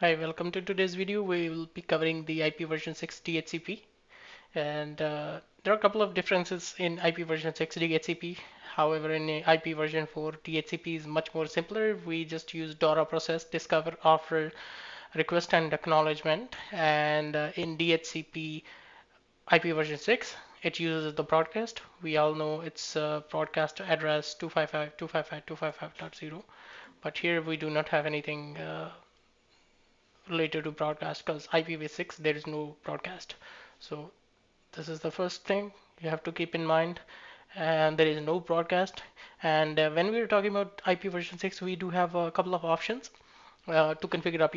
Hi, welcome to today's video. We will be covering the IPv6 DHCP, and there are a couple of differences in IPv6 DHCP. However, in IPv4 DHCP is much more simpler. We just use DORA process, discover, offer, request, and acknowledgement. And in DHCP IPv6, it uses the broadcast. We all know it's broadcast address 255.255.255.0, but here we do not have anything related to broadcast because IPv6 there is no broadcast. So this is the first thing you have to keep in mind, and there is no broadcast. And when we are talking about IPv6, we do have a couple of options to configure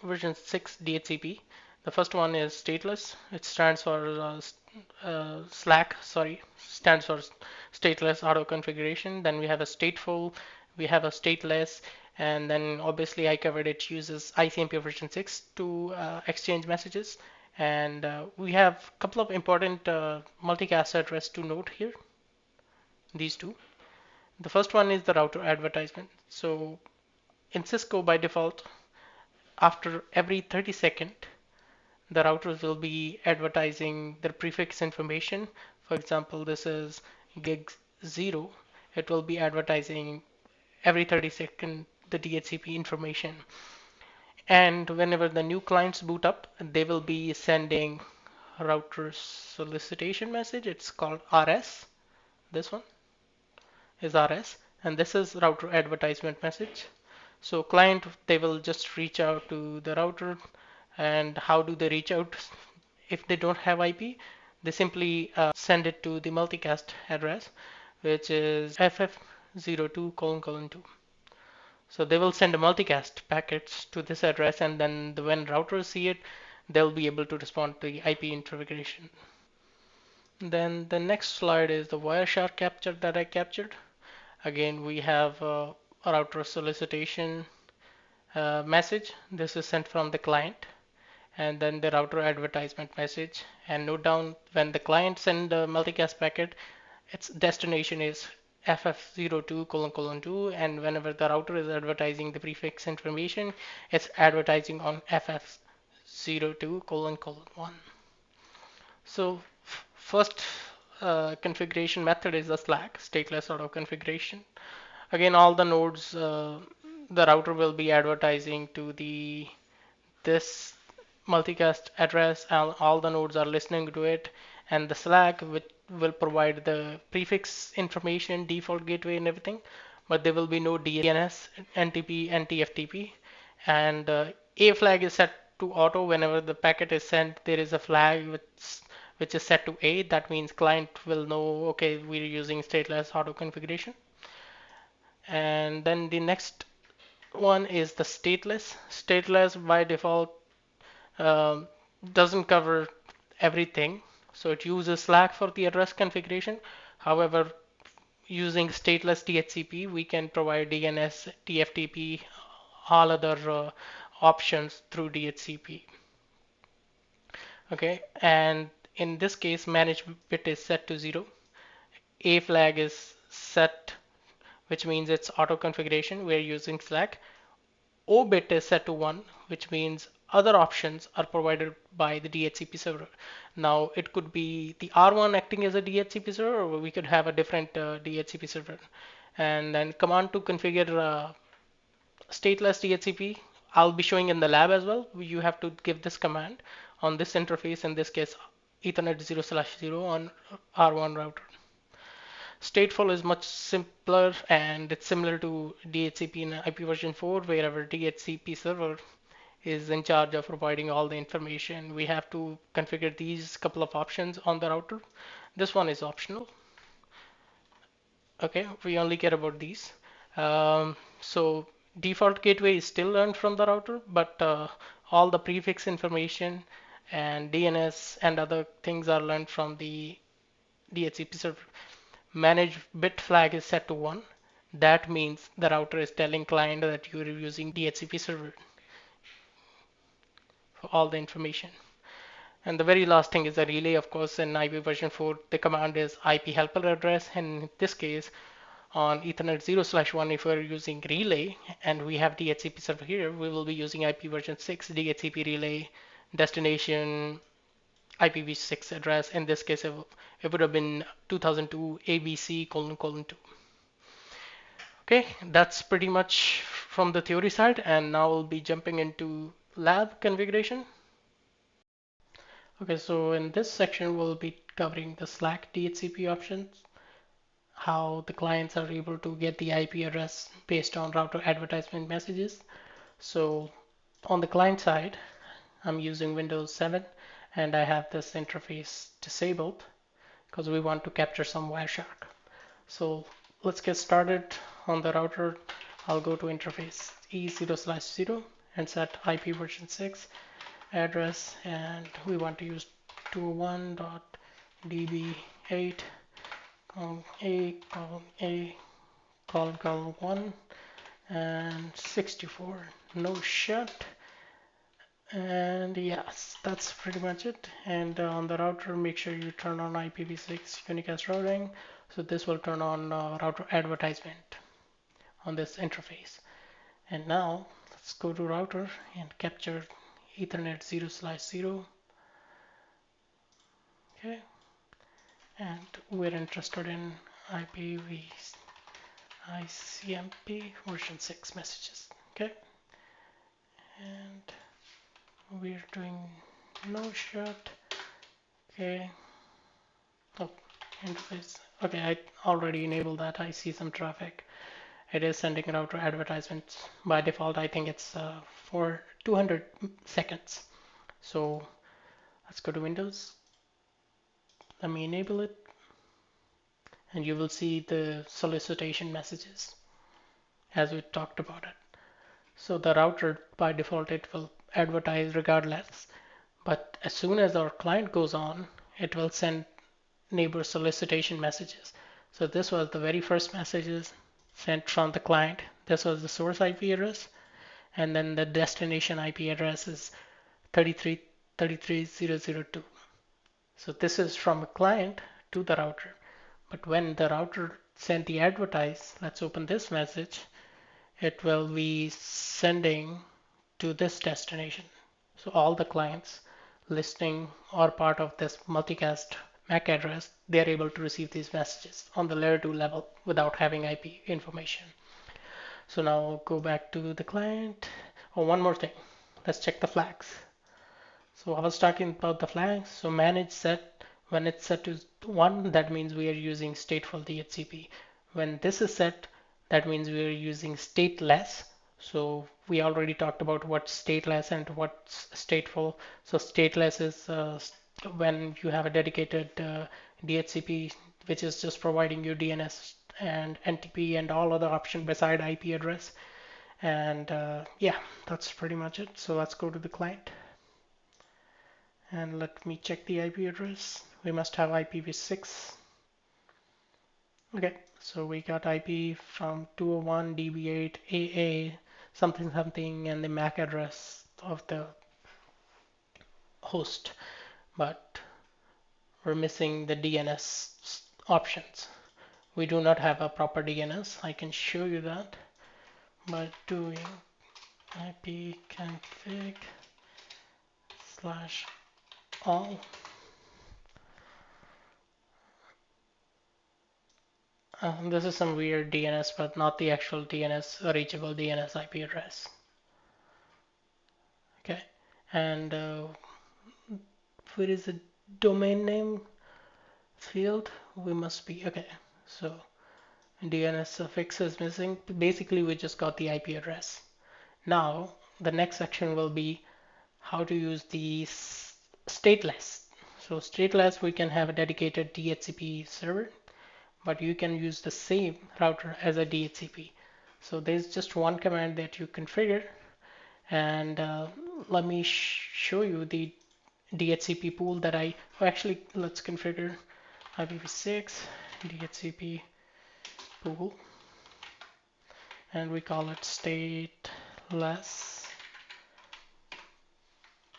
IPv6 DHCP. The first one is stateless. It stands for SLAAC, sorry, stands for stateless auto configuration. Then we have a stateful, we have a stateless, and then obviously I covered it uses ICMP version 6 to exchange messages. And we have a couple of important multicast address to note here, these two. The first one is the router advertisement. So in Cisco by default, after every 30 seconds, the routers will be advertising their prefix information. For example, this is gig 0. It will be advertising every 30 seconds the DHCP information. And whenever the new clients boot up, they will be sending router solicitation message. It's called RS. This one is RS, and this is router advertisement message. So client, they will just reach out to the router. And how do they reach out? If they don't have IP, they simply send it to the multicast address, which is ff02::2. So they will send a multicast packets to this address, and then when routers see it, they'll be able to respond to the IP configuration. Then the next slide is the Wireshark capture that I captured. Again, we have a router solicitation message. This is sent from the client, and then the router advertisement message. And note down, when the client send the multicast packet, its destination is ff02::2, and whenever the router is advertising the prefix information, it's advertising on ff02::1. So first configuration method is the SLAAC, stateless auto configuration. Again, all the nodes, the router will be advertising to this multicast address, and all the nodes are listening to it, and the SLAAC which will provide the prefix information, default gateway, and everything, but there will be no DNS, NTP, and TFTP. And A flag is set to auto. Whenever the packet is sent, there is a flag which is set to A. That means client will know, okay, we're using stateless auto configuration. And then the next one is the stateless. Stateless by default um, doesn't cover everything. So it uses SLAAC for the address configuration. However, using stateless DHCP, we can provide DNS, TFTP, all other options through DHCP. Okay, and in this case, manage bit is set to 0. A flag is set, which means it's auto configuration. We're using SLAAC. O bit is set to 1, which means other options are provided by the DHCP server. Now, it could be the R1 acting as a DHCP server, or we could have a different DHCP server. And then command to configure stateless DHCP, I'll be showing in the lab as well. You have to give this command on this interface, in this case, Ethernet 0/0 on R1 router. Stateful is much simpler, and it's similar to DHCP in IPv4, wherever DHCP server is in charge of providing all the information. We have to configure these couple of options on the router. This one is optional. Okay, we only care about these. So default gateway is still learned from the router, but all the prefix information and DNS and other things are learned from the DHCP server. Manage bit flag is set to 1. That means the router is telling client that you are using DHCP server for all the information. And the very last thing is the relay. Of course, in IPv4, the command is IP helper address. And in this case, on Ethernet 0/1, if we're using relay and we have DHCP server here, we will be using IP version 6 DHCP relay destination IPv6 address. In this case, it would have been 2002 ABC::2. Okay, that's pretty much from the theory side, and now we'll be jumping into lab configuration. Okay, so in this section, we'll be covering the SLAAC DHCP options, how the clients are able to get the IP address based on router advertisement messages. So on the client side, I'm using Windows 7 and I have this interface disabled because we want to capture some Wireshark. So let's get started. On the router, I'll go to interface E0/0 and set IP version 6 address, and we want to use 201.db8 colon 1 and 64 no shut. And yes, that's pretty much it. And on the router, make sure you turn on IPv6 unicast routing. So this will turn on router advertisement on this interface. And now let's go to router and capture Ethernet 0/0. Okay, and we're interested in ICMP version 6 messages. Okay, and we're doing no shut. Okay. Oh, interface. Okay, I already enabled that. I see some traffic. It is sending router advertisements. By default, I think it's for 200 seconds. So let's go to Windows. Let me enable it. And you will see the solicitation messages as we talked about it. So the router, by default, it will advertise regardless. But as soon as our client goes on, it will send neighbor solicitation messages. So this was the very first messages sent from the client. This was the source IP address, and then the destination IP address is 33.33.002. So this is from a client to the router. But when the router sent the advertise, let's open this message, it will be sending to this destination. So all the clients listening or part of this multicast MAC address, they are able to receive these messages on the layer 2 level without having IP information. So now go back to the client. Oh, one more thing. Let's check the flags. So I was talking about the flags. So manage set, when it's set to 1, that means we are using stateful DHCP. When this is set, that means we are using stateless. So we already talked about what's stateless and what's stateful. So stateless is when you have a dedicated DHCP, which is just providing you DNS and NTP and all other options beside IP address. And yeah, that's pretty much it. So let's go to the client. And let me check the IP address. We must have IPv6. Okay, so we got IP from 201 db8 AA something something and the MAC address of the host, but we're missing the DNS options. We do not have a proper DNS. I can show you that by doing ipconfig/all. This is some weird DNS, but not the actual DNS, reachable DNS IP address. Okay, and where is the domain name field? We must be, okay, so DNS suffix is missing. Basically, we just got the IP address. Now, the next section will be how to use the stateless. So stateless, we can have a dedicated DHCP server, but you can use the same router as a DHCP. So there's just one command that you configure, and let me show you the DHCP pool that actually let's configure IPv6 DHCP pool, and we call it stateless,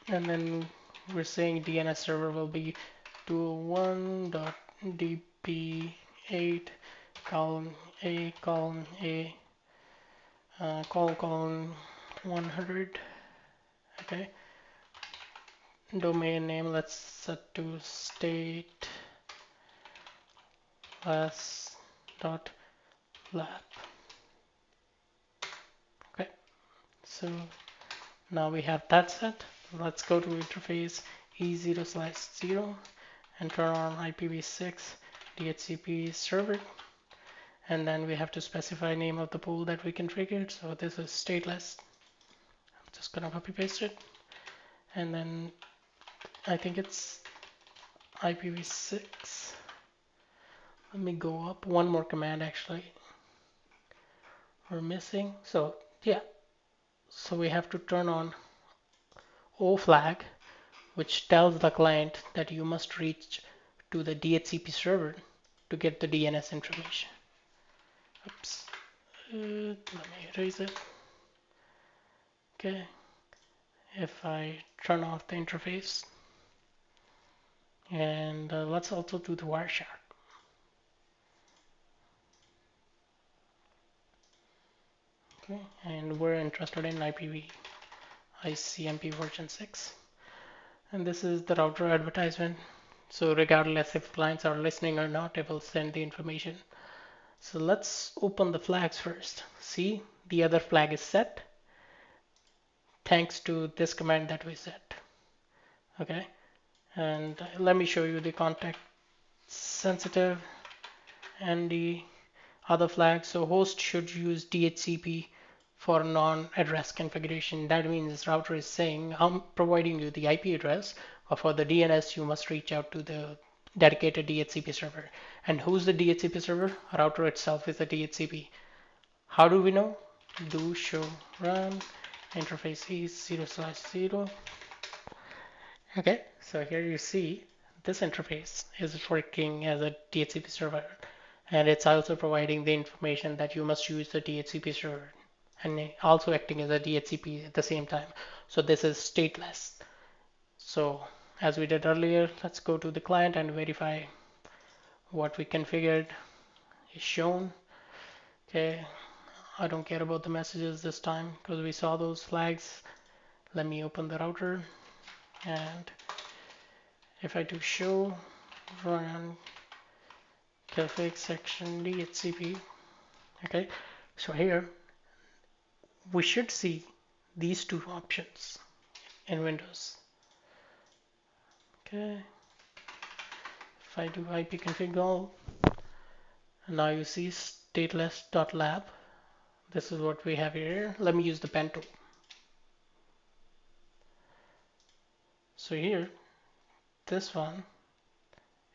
and then we're saying DNS server will be 201.db8 a colon 100. Okay, domain name, let's set to stateless.lab. Okay, so now we have that set. Let's go to interface E0/0 and turn on IPv6 DHCP server. And then we have to specify name of the pool that we configured. So this is stateless. I'm just gonna copy paste it. And then I think it's IPv6. Let me go up one more command actually. We're missing. So yeah. So we have to turn on O flag, which tells the client that you must reach to the DHCP server to get the DNS information. Oops. Let me erase it. Okay. If I turn off the interface, and let's also do the Wireshark. Okay, and we're interested in IPv6 version 6, and this is the router advertisement. So regardless if clients are listening or not, it will send the information. So let's open the flags first. See, the other flag is set thanks to this command that we set. Okay, and let me show you the context sensitive and the other flag. So host should use DHCP for non-address configuration. That means router is saying I'm providing you the IP address, but for the DNS you must reach out to the dedicated DHCP server. And who's the DHCP server? Router itself is the DHCP. How do we know? Do show run interface is 0/0. Okay, so here you see this interface is working as a DHCP server, and it's also providing the information that you must use the DHCP server and also acting as a DHCP at the same time. So this is stateless. So as we did earlier, let's go to the client and verify what we configured is shown. Okay, I don't care about the messages this time because we saw those flags. Let me open the router, and if I do show run config section DHCP, okay, so here we should see these two options in Windows. Okay, if I do ipconfig all, now you see stateless.lab. This is what we have here. Let me use the pen tool. So here, this one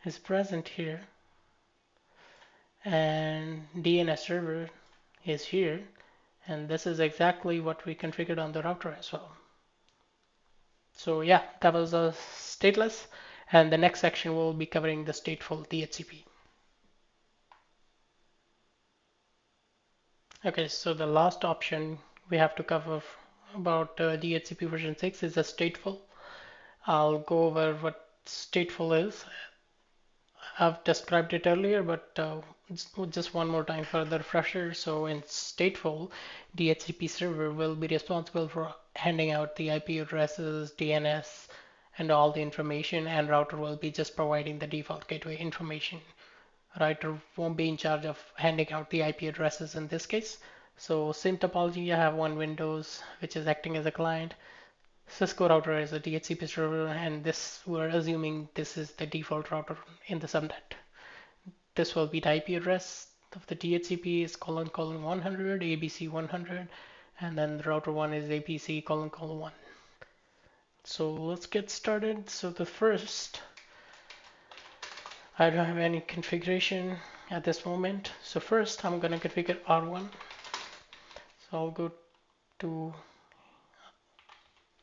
is present here, and DNS server is here, and this is exactly what we configured on the router as well. So yeah, that was a stateless, and the next section will be covering the stateful DHCP. Okay, so the last option we have to cover about DHCP version 6 is the stateful. I'll go over what stateful is. I've described it earlier, but just one more time for the refresher. So in stateful, DHCP server will be responsible for handing out the IP addresses, DNS, and all the information, and router will be just providing the default gateway information. Router won't be in charge of handing out the IP addresses in this case. So same topology, I have one Windows which is acting as a client. Cisco router is a DHCP server, and this we're assuming this is the default router in the subnet. This will be the IP address of the DHCP is colon 100 ABC 100, and then the router one is APC colon 1. So let's get started. So the first, I don't have any configuration at this moment. So first I'm going to configure R1. So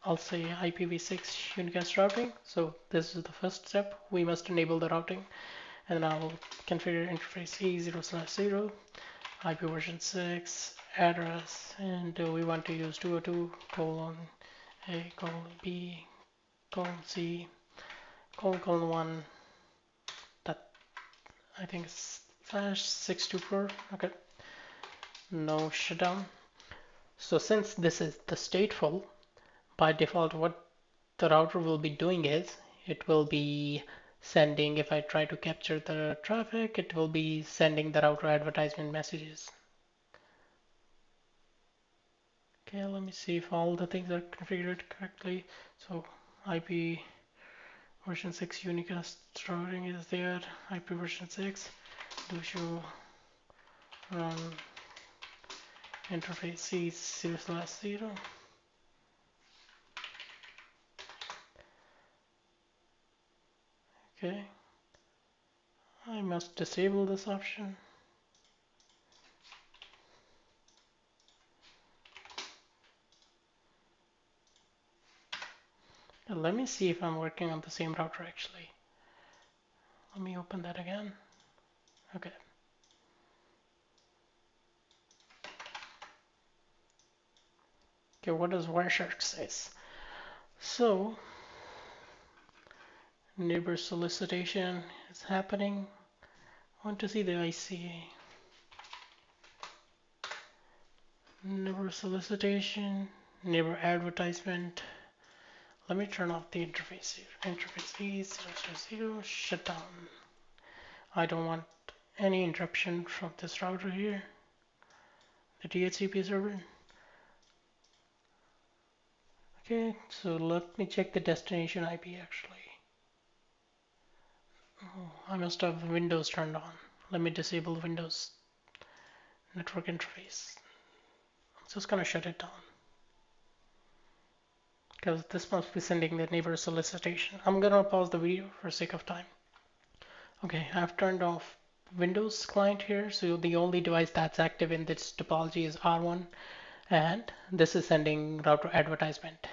I'll say IPv6 unicast routing. So this is the first step. We must enable the routing, and I'll configure interface E0/0, IP version 6, address, and we want to use 202:A:/B:/C:1. That I think it's /624. Okay. no shutdown. So since this is the stateful, by default what the router will be doing is it will be sending, if I try to capture the traffic, it will be sending the router advertisement messages. Okay, let me see if all the things are configured correctly. So IP version 6 unicast routing is there, IP version 6, do show run interface C0/0. Okay, I must disable this option. Now let me see if I'm working on the same router actually. Let me open that again. Okay. Okay, what does Wireshark says? So neighbor solicitation is happening. I want to see the ICA. Neighbor solicitation, neighbor advertisement. Let me turn off the interface here. Interface E0/0 shutdown. I don't want any interruption from this router here. The DHCP server. Okay, so let me check the destination IP actually. Oh, I must have Windows turned on. Let me disable Windows network interface. I'm just gonna shut it down because this must be sending the neighbor solicitation. I'm gonna pause the video for sake of time. Okay, I've turned off Windows client here, so the only device that's active in this topology is R1, and this is sending router advertisement.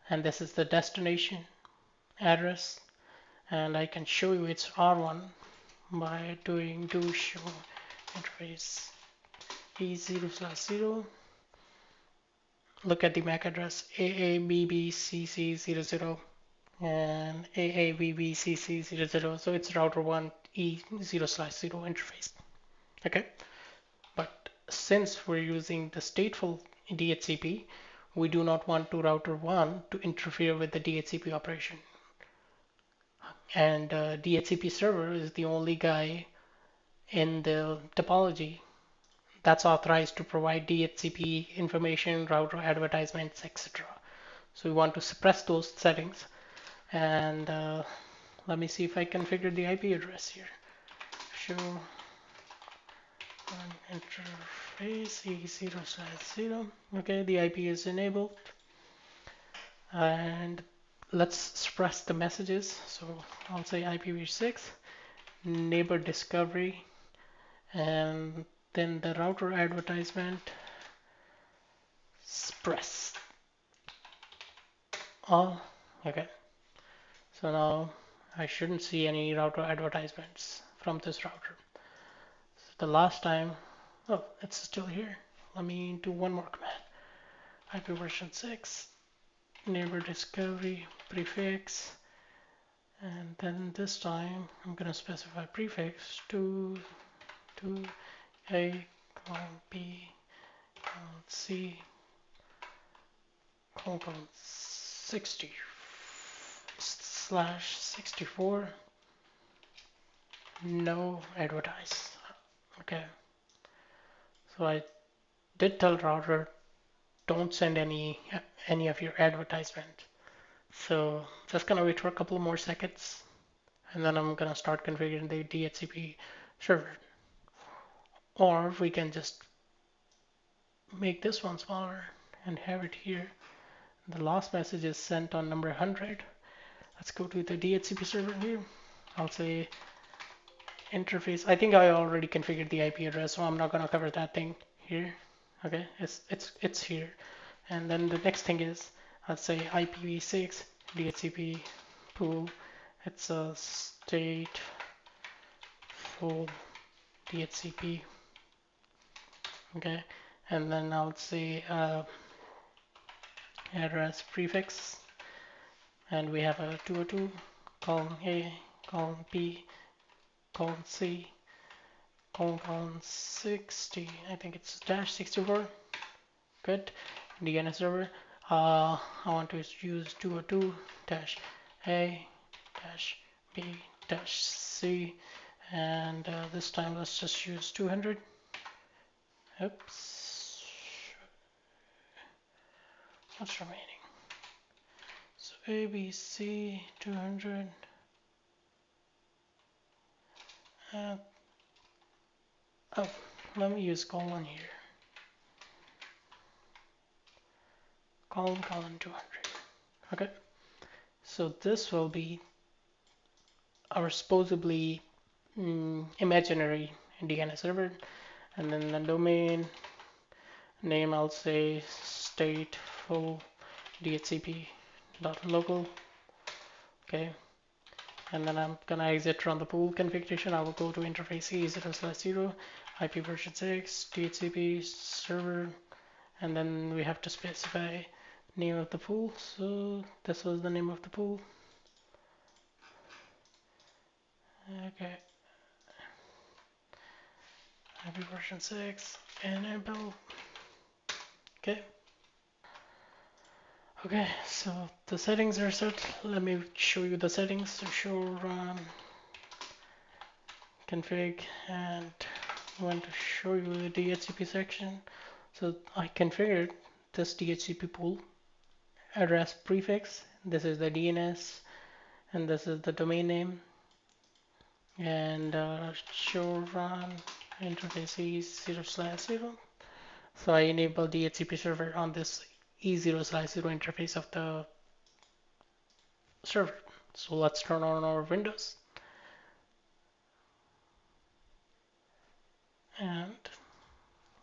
And this is the destination address, and I can show you it's R1 by doing do show interface E0/0. Look at the MAC address AABBCC00 and AABBCC00. So it's router 1 E0/0 interface. Okay, but since we're using the stateful DHCP, we do not want to router 1 to interfere with the DHCP operation. And DHCP server is the only guy in the topology that's authorized to provide DHCP information, router advertisements, etc. So we want to suppress those settings. And let me see if I configure the IP address here. Show interface E0/0. Okay, the IP is enabled. And let's suppress the messages. So I'll say IPv6, neighbor discovery, and then the router advertisement, suppress all. Okay, so now I shouldn't see any router advertisements from this router. So the last time, oh, it's still here. Let me do one more command. IP version 6, neighbor discovery prefix, and then this time I'm going to specify prefix to A, B, C, 60/64, no advertise. Okay, so I did tell router don't send any of your advertisement. So just gonna wait for a couple more seconds, and then I'm gonna start configuring the DHCP server. Or we can just make this one smaller and have it here. The last message is sent on number 100. Let's go to the DHCP server here. I'll say interface. I think I already configured the IP address, so I'm not gonna cover that thing here. Okay, it's here. And then the next thing is I'll say IPv6 DHCP pool. It's a stateful DHCP. Okay, and then I'll say address prefix, and we have a 202 column A, column B, column C, colon 60, I think it's dash 64. Good. DNS server. I want to use 202 dash A dash B dash C, and this time let's just use 200. Oops. What's remaining? So ABC 200. Oh, let me use colon here. Colon 200. Okay. So this will be our supposedly imaginary DNS server, and then the domain name I'll say stateful DHCP.local. Okay, and then I'm gonna exit from the pool configuration. I will go to interface E0/0 IP version 6 DHCP server, and then we have to specify name of the pool. So this was the name of the pool. Okay, IP version 6 enable. Okay. Okay, so the settings are set. Let me show you the settings. So show run config, and I want to show you the DHCP section. So I configured this DHCP pool address prefix. This is the DNS, and this is the domain name. And show run interface E0/0. So I enable DHCP server on this E0/0 interface of the server. So let's turn on our Windows. And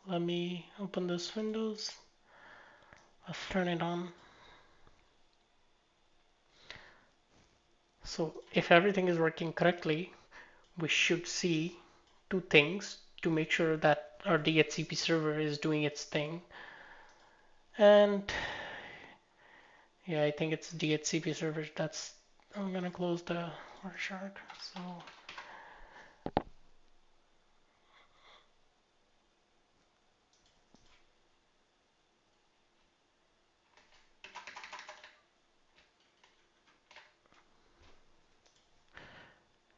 let me open this Windows. Let's turn it on. So if everything is working correctly, we should see two things to make sure that our DHCP server is doing its thing. And yeah, I think it's DHCP server. I'm gonna close the Wireshark. So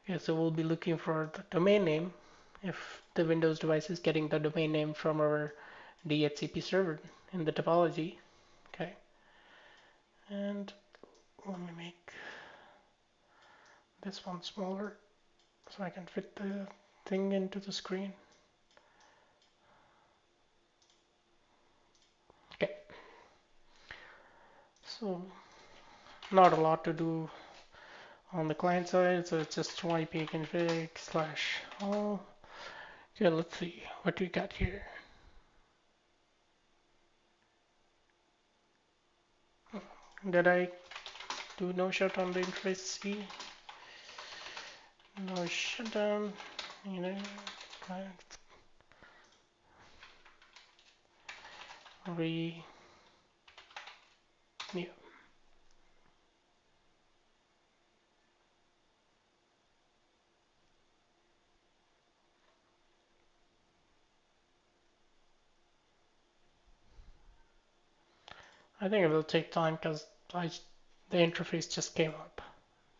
yeah, so we'll be looking for the domain name if the Windows device is getting the domain name from our DHCP server in the topology. Okay, and let me make this one smaller so I can fit the thing into the screen. Okay, so not a lot to do on the client side, so it's just yp config / all. Okay, let's see what we got here. Did I do no shut on the interface C? No shutdown, client new. I think it will take time because the interface just came up,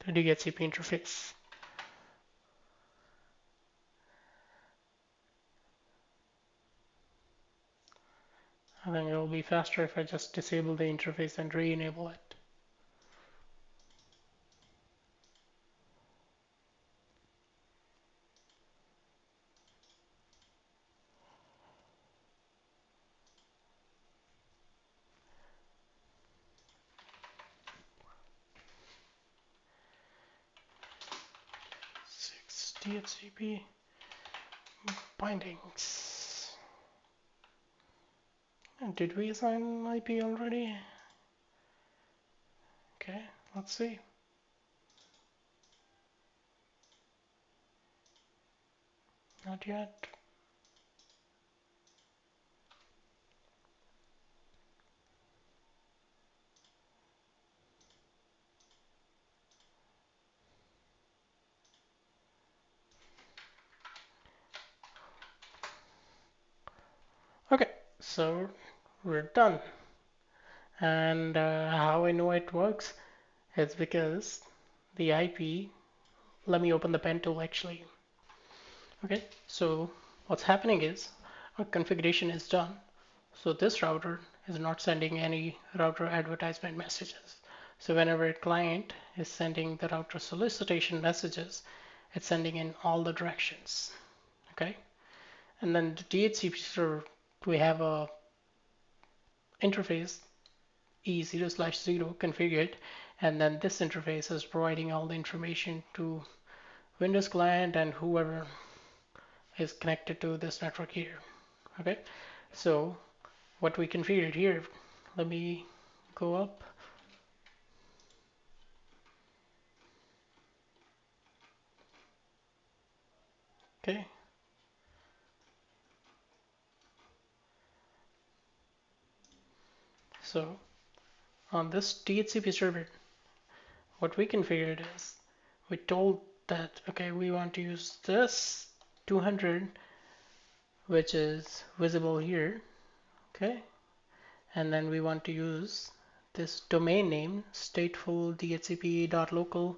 the DHCP interface. I think it will be faster if I just disable the interface and re-enable it. DHCP bindings. And did we assign IP already? Okay, let's see. Not yet. So we're done. And how I know it works is because the IP, let me open the pen tool actually. Okay, so what's happening is our configuration is done. So this router is not sending any router advertisement messages. So whenever a client is sending the router solicitation messages, it's sending in all the directions. Okay, and then the DHCP server, we have a interface E0/0 configured, and then this interface is providing all the information to Windows client and whoever is connected to this network here. Okay, so what we configured here, let me go up. Okay, so on this DHCP server, what we configured is we told that okay, we want to use this 200, which is visible here. Okay, and then we want to use this domain name stateful dhcp.local,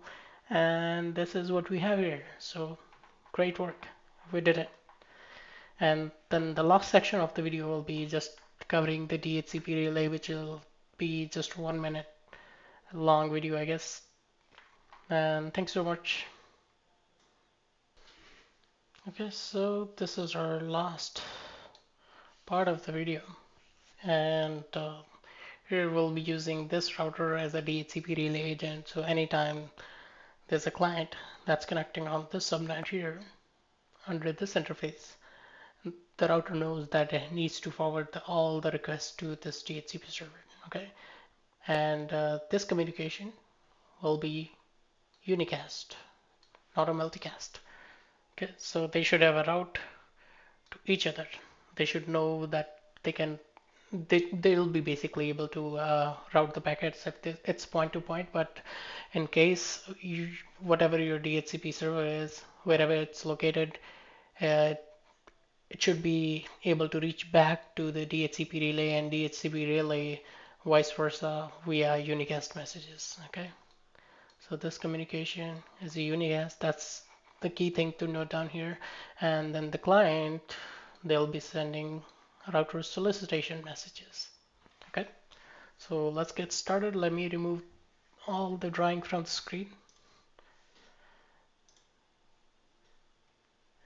and this is what we have here. So great work, we did it. And then the last section of the video will be just covering the DHCP relay, which will be just 1 minute long video, I guess. And thanks so much. Okay, so this is our last part of the video, and here we'll be using this router as a DHCP relay agent. So anytime there's a client that's connecting on this subnet here under this interface, the router knows that it needs to forward all the requests to this DHCP server. Okay, and this communication will be unicast, not a multicast. Okay, so they should have a route to each other. They should know that they'll be basically able to route the packets if it's point to point. But in case whatever your DHCP server is, wherever it's located, uh, it should be able to reach back to the DHCP relay and DHCP relay vice versa via unicast messages. Okay, so this communication is a unicast. That's the key thing to note down here. And then the client, they'll be sending router solicitation messages. Okay, so let's get started. Let me remove all the drawing from the screen.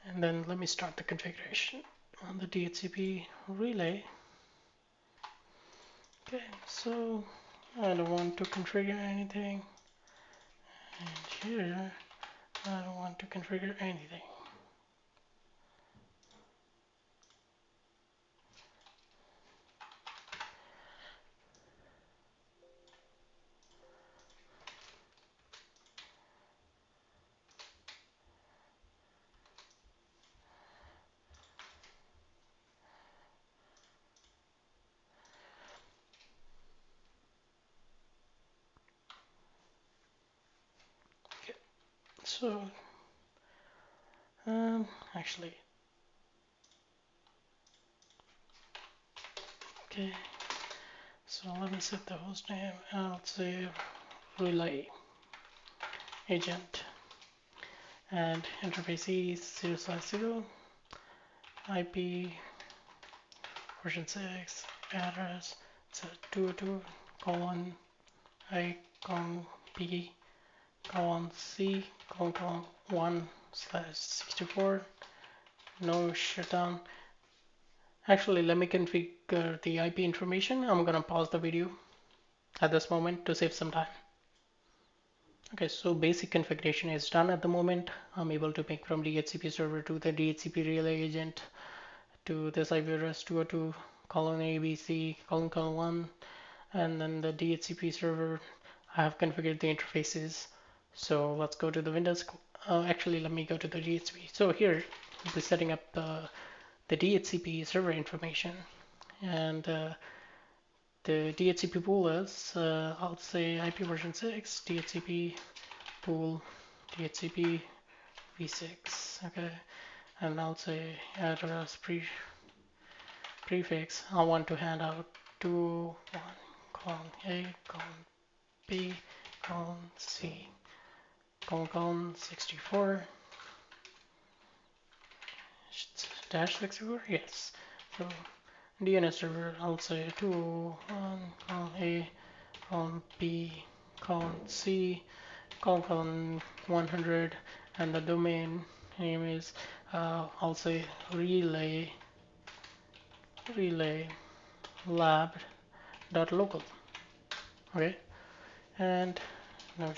And then let me start the configuration on the DHCP relay. Okay, so I don't want to configure anything. And here, I don't want to configure anything. Okay, so actually, okay, so let me set the host name. I'll say relay agent and interface is 0/0, IP version 6, address, it's a 202 colon I colon B colon C colon 1/64, no shutdown. Actually, let me configure the IP information. I'm gonna pause the video at this moment to save some time. Okay, so basic configuration is done at the moment. I'm able to make from DHCP server to the DHCP relay agent to this IP address 202 colon ABC colon 1, and then the DHCP server. I have configured the interfaces. So let's go to the Windows. Actually, let me go to the DHCP. So here we'll be setting up the DHCP server information, and the DHCP pool is I'll say IP version 6 DHCP pool DHCP v6. Okay, and I'll say address prefix, I want to hand out 2, 1, colon A, colon B, colon C, colon 64, dash 64, yes. So DNS server, I'll say 2, 1, colon A, colon B, colon C, colon 100, and the domain name is, I'll say relay lab.local. Okay, and now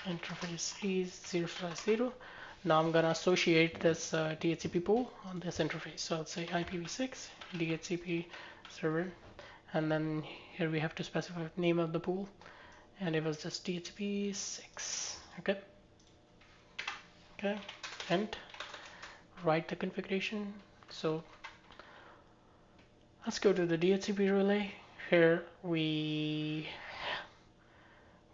interface is 0/0. Now I'm gonna associate this DHCP pool on this interface. So I'll say IPv6 DHCP server, and then here we have to specify the name of the pool, and it was just DHCP6. Okay, and write the configuration. So let's go to the DHCP relay. Here we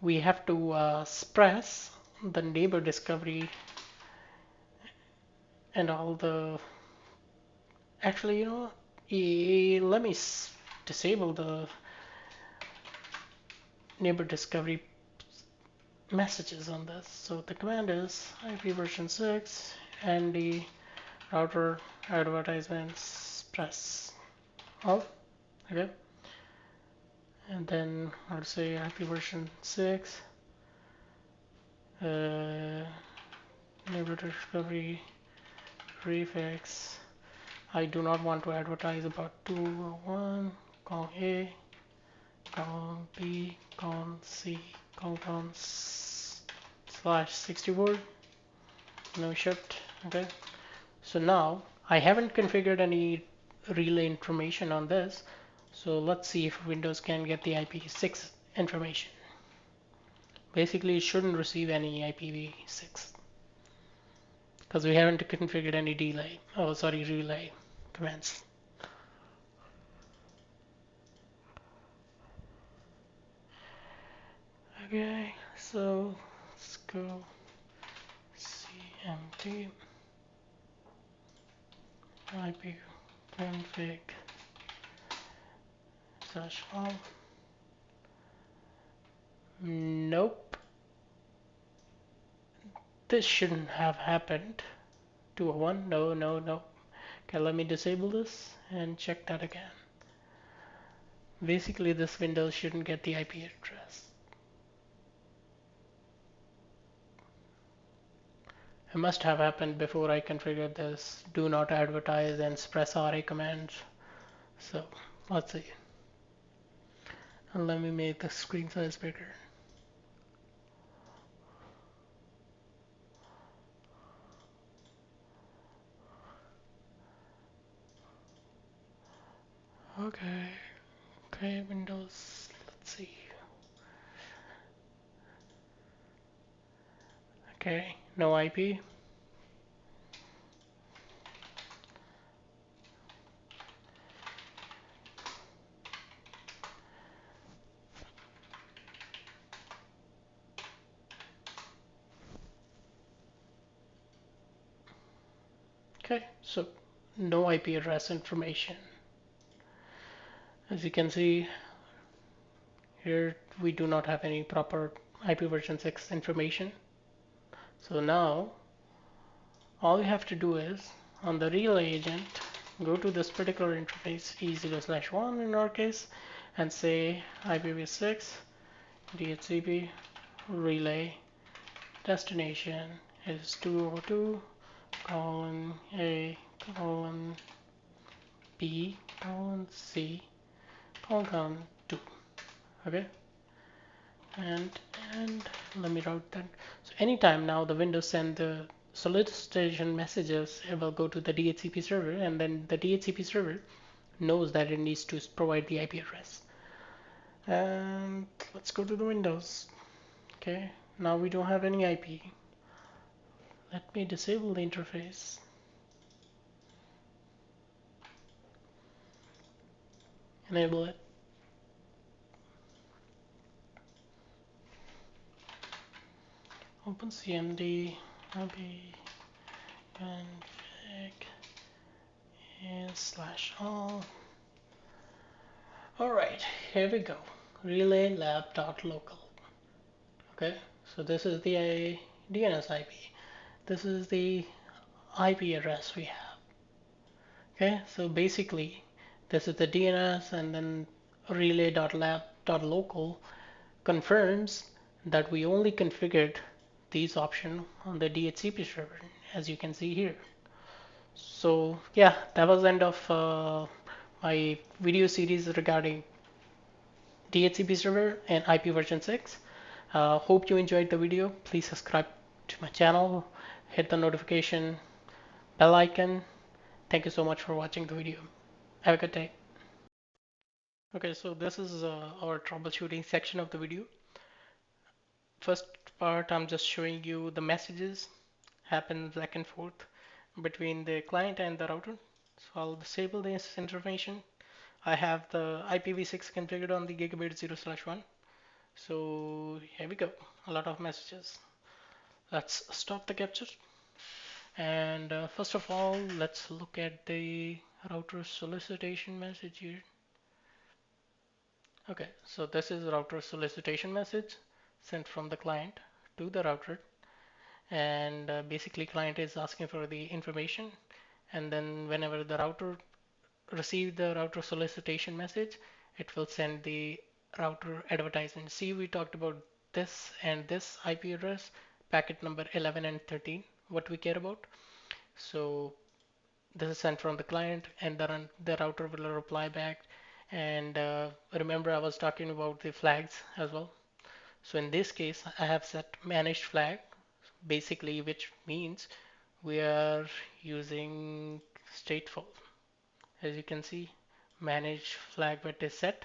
have to express the neighbor discovery and all the, actually, let me disable the neighbor discovery messages on this. So the command is IPv6 and the router advertisements press all. Okay, and then I'll say IPv6 neighbor discovery prefix. I do not want to advertise about 201, column A, column B, column C, column /64, no shift. Okay, so now I haven't configured any relay information on this, so let's see if Windows can get the IPv6 information. Basically, it shouldn't receive any IPv6 because we haven't configured any relay commands. Okay, so let's go cmd ipconfig/all. Nope, this shouldn't have happened. 201, no. Okay, let me disable this and check that again. Basically, this Windows shouldn't get the IP address. It must have happened before I configured this do not advertise and express RA commands. So let's see. And let me make the screen size bigger. Okay, Windows, let's see. Okay, no IP. Okay, so no IP address information. As you can see, here we do not have any proper IPv6 information. So now all you have to do is on the relay agent, go to this particular interface E0/1 in our case, and say IPv6 DHCP relay destination is 202 colon A colon B colon C colon 2. Okay, and let me route that. So anytime now the Windows send the solicitation messages, it will go to the DHCP server, and then the DHCP server knows that it needs to provide the IP address. And let's go to the Windows. Okay, now we don't have any IP. Let me disable the interface. Enable it. Open cmd ipconfig and slash all. All right, here we go. Relay lab dot local. Okay, so this is the DNS IP. This is the IP address we have. Okay, so basically this is the DNS, and then relay.lab.local confirms that we only configured these options on the DHCP server, as you can see here. So yeah, that was the end of my video series regarding DHCP server and IP version 6. Hope you enjoyed the video. Please subscribe to my channel, hit the notification bell icon. Thank you so much for watching the video. Have a good day. Okay, so this is our troubleshooting section of the video. First part, I'm just showing you the messages happen back and forth between the client and the router. So I'll disable this information. I have the IPv6 configured on the gigabit 0/1. So here we go, a lot of messages. Let's stop the capture. And first of all, let's look at the router solicitation message here. Okay, so this is router solicitation message sent from the client to the router, and basically client is asking for the information, and then whenever the router receive the router solicitation message, it will send the router advertisement. See, we talked about this and this IP address, packet number 11 and 13, what we care about. So this is sent from the client, and the router will reply back. And remember, I was talking about the flags as well. So in this case, I have set managed flag, basically, which means we are using stateful. As you can see, manage flag bit is set,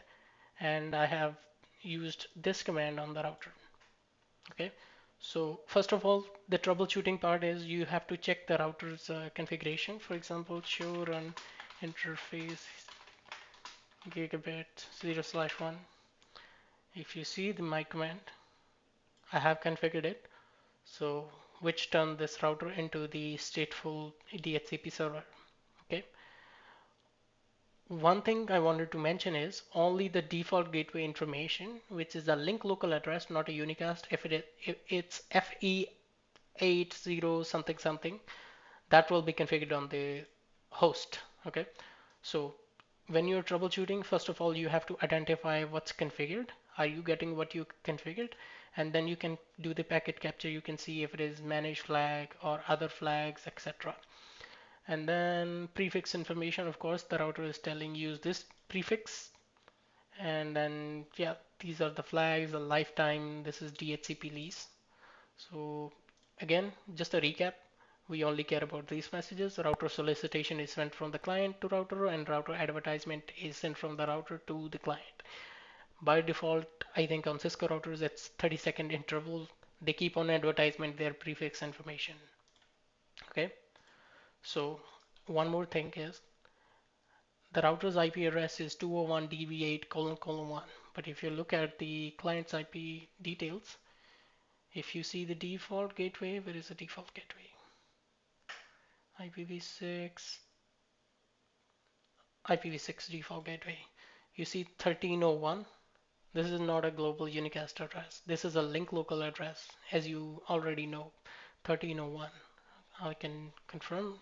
and I have used this command on the router. Okay, so first of all, the troubleshooting part is you have to check the router's configuration. For example, show run interface gigabit 0/1. If you see my command, I have configured it, so which turned this router into the stateful DHCP server. Okay. One thing I wanted to mention is only the default gateway information, which is a link local address, not a unicast. If it's FE80 something something, that will be configured on the host. Okay, so when you're troubleshooting, first of all, you have to identify what's configured. Are you getting what you configured? And then you can do the packet capture. You can see if it is managed flag or other flags, etc. And then prefix information, of course, the router is telling use this prefix. And then, yeah, these are the flags, the lifetime, this is DHCP lease. So again, just a recap, we only care about these messages. Router solicitation is sent from the client to router, and router advertisement is sent from the router to the client. By default, I think on Cisco routers, it's 30-second interval. They keep on advertisement their prefix information. Okay. So one more thing is the router's IP address is 201.db8::1. But if you look at the client's IP details, if you see the default gateway, where is the default gateway? IPv6, IPv6 default gateway. You see 1301. This is not a global unicast address. This is a link local address, as you already know, 1301. I can confirm.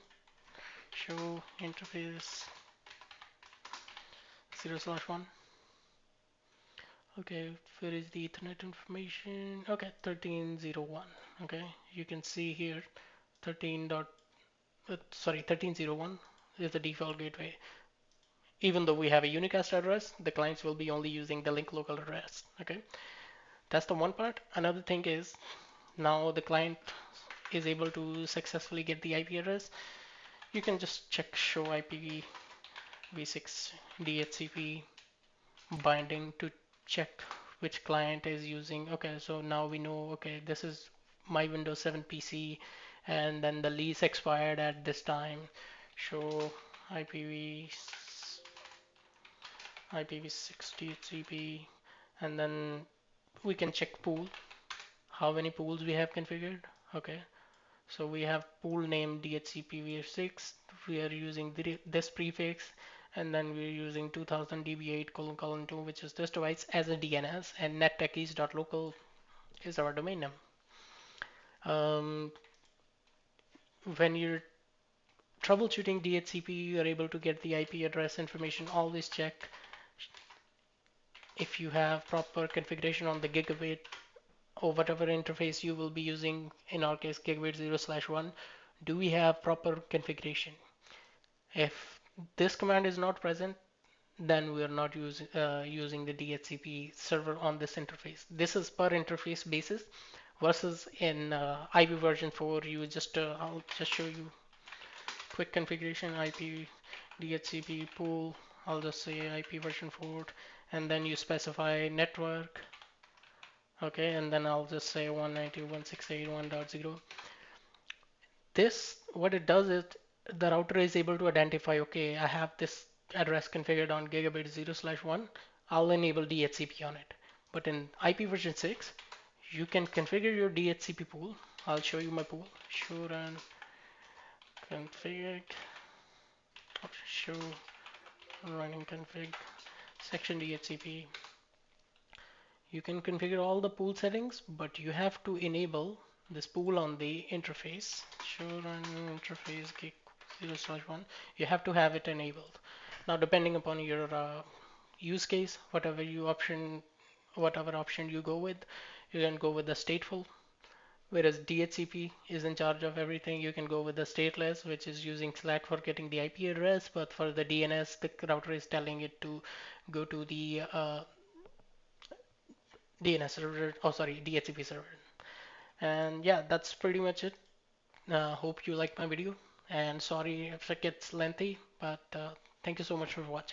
Show interface 0/1. Okay, where is the Ethernet information? Okay, 1301. Okay, you can see here 1301 is the default gateway. Even though we have a unicast address, the clients will be only using the link local address. Okay, that's the one part. Another thing is now the client is able to successfully get the IP address. You can just check show IPv6 DHCP binding to check which client is using. Okay, so now we know, okay, this is my Windows 7 PC, and then the lease expired at this time. Show IPv6 DHCP, and then we can check pool, how many pools we have configured. Okay, so we have pool name DHCPv6 we are using this prefix, and then we're using 2000 db8 colon colon 2, which is this device, as a DNS, and nettechies.local is our domain name. When you're troubleshooting DHCP, you are able to get the IP address information. Always check if you have proper configuration on the gigabit or whatever interface you will be using. In our case, gigabit 0/1. Do we have proper configuration? If this command is not present, then we are not using the DHCP server on this interface. This is per interface basis versus in IP version 4. I'll just show you quick configuration. IP DHCP pool. I'll just say IP version 4, and then you specify network. Okay, and then I'll just say 192.168.1.0. This, what it does is the router is able to identify, okay, I have this address configured on gigabit 0/1. I'll enable DHCP on it. But in IP version 6, you can configure your DHCP pool. I'll show you my pool. Show run config. Show running config section DHCP. You can configure all the pool settings, but you have to enable this pool on the interface. Show run interface gig 0/1. You have to have it enabled. Now, depending upon your use case, whatever option you go with, you can go with the stateful. Whereas DHCP is in charge of everything, you can go with the stateless, which is using SLAAC for getting the IP address. But for the DNS, the router is telling it to go to the DNS server, oh sorry, DHCP server. And yeah, that's pretty much it. Hope you liked my video, and sorry if it gets lengthy, but thank you so much for watching.